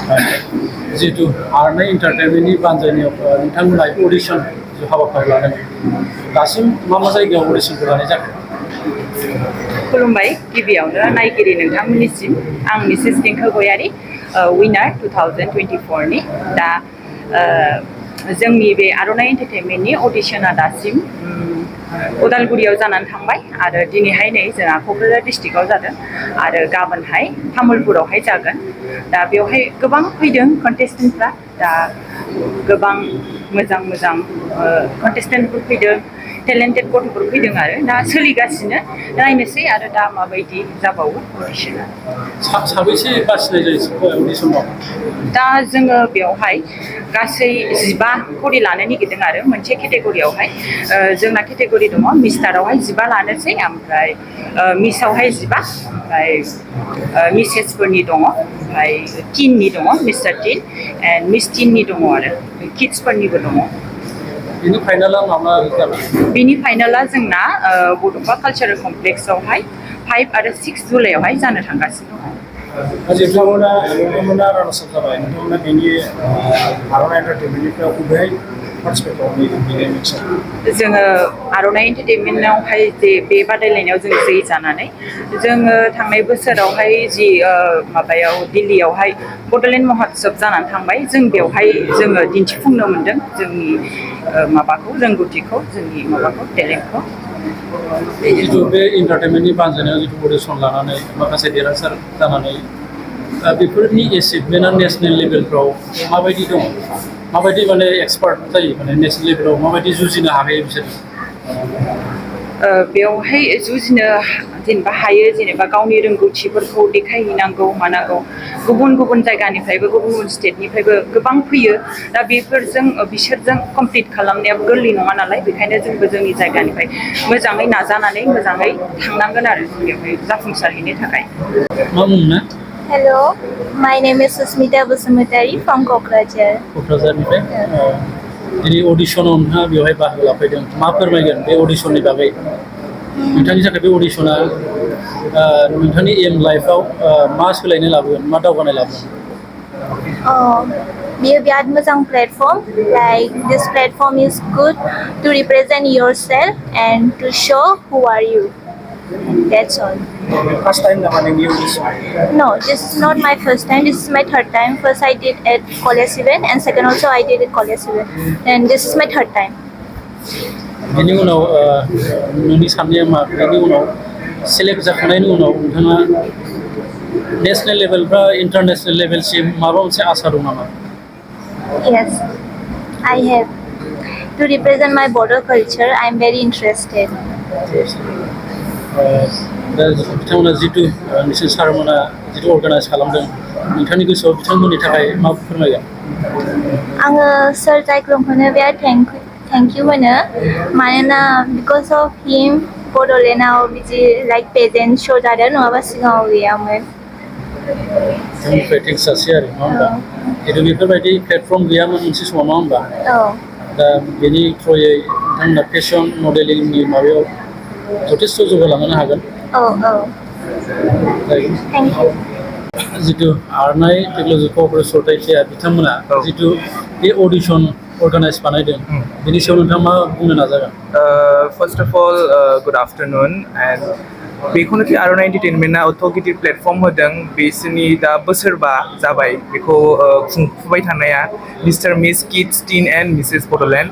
जिहेतु आरनाय एन्टारटेनमेन्टनि बानजायनायाव नोंथांमोना अडिशन हाबाफारि लादों दासिम मा जायगायाव अडिशनखौ लानाय जाखो? खुलुमबाय गिबियावनो नायगिरि नोंथांमोननिसिम आं मिसेस देंखो गयारि विनार 2024 नि दा जोंनि बे आरनाय एन्टारटेनमेन्टनि अडिशना दासिम उदालगुरियाव जानानै थांबाय आरो दिनैहाय नै जोंहा क'क्राझार डिस्ट्रिक्टआव जादों आरो गाबोनहाय तामुलपुरावहाय जागोन। दा बेवहाय गोबां फैदों कन्टेस्टेन्टफ्रा दा गोबां मोजां कन्टेस्टेन्टफोर फैदों टेलेन्टेड गथ'फोर फैदों आरो दा सोलिगासिनो नायनोसै आरो दा माबायदि जाबावो अडिशना। साबैसे बासिनाय जायो अडिशनाव? दा जोङो बेवहाय गासै 15 खरि लानो नागिरदों आरो मोनसे केटेगरियावहाय जोंना केटेगरि दङ मिस्टारावहाय 15 लानोसै ओमफ्राय मिसआवहाय 15 ओमफ्राय मिसेसफोरनि दङ ओमफ्राय टिननि दङ मिस्टार टिन एन्ड मिस टिननि दङ आरो किड्सफोरनिबो दङ। बिनि फाइनाला माब्ला जागोन? बिनि फाइनाला जोंना बड'फा कालचारेल कमप्लेक्सआवहाय 5 आरो 6 जुलाइआवहाय जानो थांगासिनो दङ। नोंथांमोना रानार्स आप जाबाय नोंथांमोना बेनि आरनाय एन्टारटेनमेन्टनिफ्राय बबेहाय पार्टिसिपेट खालामनो? जोङो आरनाय एन्टारटेनमेन्टआवहाय जे बे बादायलायनायाव जों जयी जानानै जोङो थांनाय बोसोरावहाय जि माबायाव दिल्लीयावहाय बड'लेण्ड महोत्सव जानानै थांबाय जों बेवहाय जोङो दिन्थिफुंनो मोन्दों जोंनि माबाखौ रोंगौथिखौ जोंनि माबाखौ टेलेन्टखौ। जिथु बे एन्टारटेनमेन्टनि बानजायनायाव जिथु अडिशन लानानै माखासे देरहासार जानानै बेफोरनि एचिभमेन्टआ नेसनेल लेभेलफ्राव माबायदि दङ? माबायदि माने एक्सपार्ट जायो माने नेसनेल लेभेलाव माबायदि जुजिनो हायो बिसोर? बेवहाय जुजिनो जेनेबा हायो जेनेबा गावनि रोंगौथिफोरखौ देखायहैनांगौ मानांगौ गुबुन जायगानिफ्रायबो गुबुन स्टेटनिफ्रायबो गोबां फैयो दा बेफोरजों बिसोरजों कम्पिट खालामनायाबो गोरलै नङा नालाय बेखायनो जोंबो जोंनि जायगानिफ्राय मोजाङै नाजानानै मोजाङै थांनांगोन आरो बेवहाय जाफुंसारहैनो थाखाय। मा मुं ना? Hello, my name is Susmita Basumutari from Kokrajhar. क'क्राझारनिफ्राय दिनै अडिशनाव नोंथाङा बेवहाय बाहागो लाफैदों मा फोरमायगोन बे अडिशननि बागै? नोंथांनि थाखाय बे अडिशना नोंथांनि एम लाइफआव मा सोलायनाय लाबोगोन मा दावगानाय लाबोगोन? Beer biad mazang platform. Like this platform is good to represent yourself and to show who are you. That's all. First time na maning audition? No, this is not my first time. This is my third time. First I did at college event and second also I did at college event. And this is my third time. बेनि उनाव नोंनि साननाया मा? बेनि उनाव select जाखांनायनि उनाव नोंथाङा नेसनेल लेभेल बा इन्टारनेसनेल लेभेलसिम माबा मोनसे आसा दं नामा? Yes, I have. To represent my border culture, I am very interested. दा बिथांमोना जितु नोंसोर सारमोना जितु अर्गानाइज खालामदों नोंथांनि गोसोआव बिथांमोननि थाखाय मा फोरमायगोन? आङो सार जायख्लंखौनो बिराद थेंक इउ होनो मानोना बिकज अफ हिम बड'लेण्डआव बिदि लाइक पेजेन्ट श' जादों नङाबा सिगाङाव गैयामोन। जोंनिफ्राय टेक्स जासै आरो नङा होमबा? खिन्थु बेफोरबायदि प्लेटफर्म गैयामोन मोनसे समाव नङा होमबा? दा बेनि थ्रुयै नोंथांमोना फेशन मडेलिंनि माबायाव जथेस्थ' जौगालांनो हागोन। Thank you. जितु आरनाय टेक्न'लजि क'अपारेटिभ ससाइटिया बिथांमोना जितु बे अडिशन अर्गानाइज बानायदों बेनि सायाव नोंथाङा मा बुंनो नाजागोन? First of all, good afternoon and बेखौनोखि आरनाय एन्टारटेनमेन्टआ अथ' गिदिर प्लेटफर्म होदों बिसोरनि दा बोसोरबा जाबाय बेखौ खुंफुबाय थानाया mister miss kids tin and Mrs Bodoland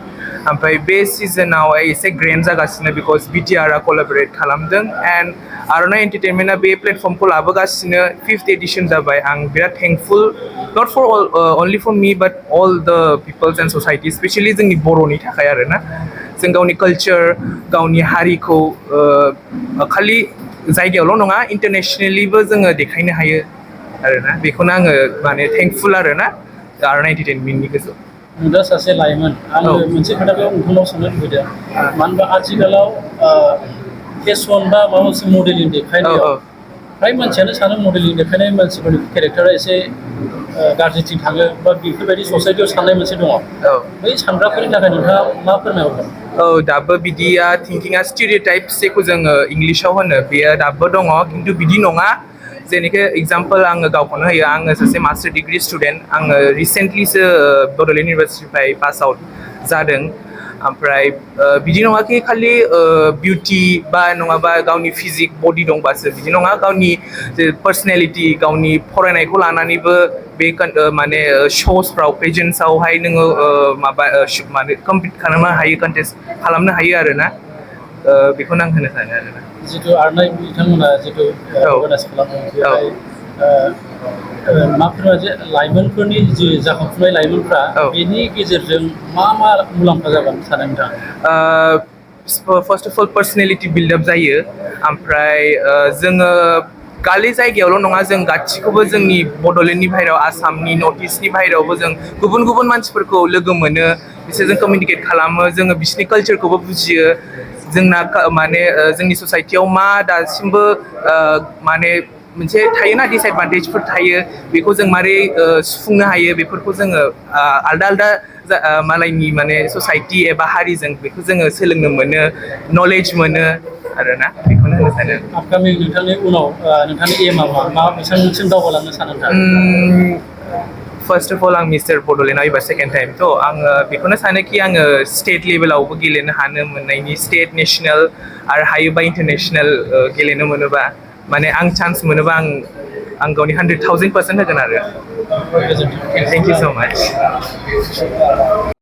ओमफ्राय बे सिजनाव एसे ग्रेन्ड जागासिनो बिकज बिटिआरआ कलाबरेट खालामदों एन्ड आरनाय एन्टारटेनमेन्टआ बे प्लेटफर्मखौ लाबोगासिनो 5th एडिशन जाबाय आं बिराद thankful not four only four me but all the people's and society specially जोंनि बर'नि थाखाय आरोना जों गावनि कालचार गावनि हारिखौ खालि जायगायावल' नङा इन्टारनेसनेलिबो जोङो देखायनो हायो आरोना बेखौनो आङो माने थेंकफुल आरोना आरनाय एन्टारटेनमेन्टनि गोसोआव। नों दा सासे लाइमोन आङो मोनसे खोथाखौ नोंथांनाव सोंनो लुबैदों मानो होनबा आथिखालाव फेशन बा माबा मोनसे मडेलिं देखायनायाव फ्राय मानसियानो सानो मडेलिं देखायनाय मानसिफोरनि केरेक्टारा एसे गाज्रिथिं थाङो बा बेफोरबायदि ससाइटियाव साननाय मोनसे दङ बै सानग्राफोरनि थाखाय नोंथाङा मा फोरमायहरगोन? दाबो बिदिया थिंकिंआ स्टिरियोटाइप्स जेखौ जोङो इंलिसाव होनो बेयो दाबो दङ खिन्थु बिदि नङा जेनेखे एग्जाम्पल आङो गावखौनो होयो आङो सासे मास्टार डिग्री स्टुडेन्ट आङो रिसेन्टलिसो बड'लेण्ड इउनिभार्सिटिनिफ्राय पास आउट जादों ओमफ्राय बिदि नङा कि खालि बिउटि बा नङाबा गावनि फिजिक बडि दंबासो बिदि नङा गावनि पार्सनेलिटि गावनि फरायनायखौ लानानैबो बे माने श'सफ्राव पेजेन्ट्सआवहाय नोङो माबा माने कम्पिट खालामनो हायो कन्टेस्ट खालामनो हायो आरोना बेखौनो आं होनो सानो आरोना जितु आर'नाइ बिथांमोना जितु अर्गानाइज खालामो बेवहाय मा फोरमायो जे लाइमोनफोरनि जि जाखांफुनाय लाइमोनफ्रा बेनि गेजेरजों मा मुलाम्फा जागोन सानो नोंथाङा फार्स्ट अफ अल पार्सनेलिटि बिल्डआप जायो ओमफ्राय जोङो गालि जायगायावल' नङा जों गासिखौबो जोंनि बड'लेण्डनि बाहेरायाव आसामनि नर्थ इस्टनि बाहेरायावबो जों गुबुन गुबुन मानसिफोरखौ लोगो मोनो बिसोरजों कमिउनिकेट खालामो जोङो बिसोरनि कालचारखौबो बुजियो जोंना माने जोंनि ससाइटियाव मा दासिमबो माने मोनसे थायोना डिसएडभान्टेजफोर थायो बेखौ जों मारै सुफुंनो हायो बेफोरखौ जोङो आलदा आलदा मालायनि माने ससाइटि एबा हारिजों बेखौ जोङो सोलोंनो मोनो नलेज मोनो आरोना बेखौनो होनो सानो आपकामिं नोंथांनि उनाव नोंथांनि एमआ मा बेसेबांसिम दावगालांनो सानो नोंथाङा फार्स्ट अफ अल आं मिस्टार बड'लेण्डआव एबार सेकेन्ड टाइम थ' आङो बेखौनो सानोखि आङो स्टेट लेभेलावबो गेलेनो हानो मोननायनि स्टेट नेसनेल आरो हायोबा इन्टारनेसनेल गेलेनो मोनोबा माने आं चान्स मोनोबा आं गावनि 100,000% होगोन आरो थेंक इउ स' माच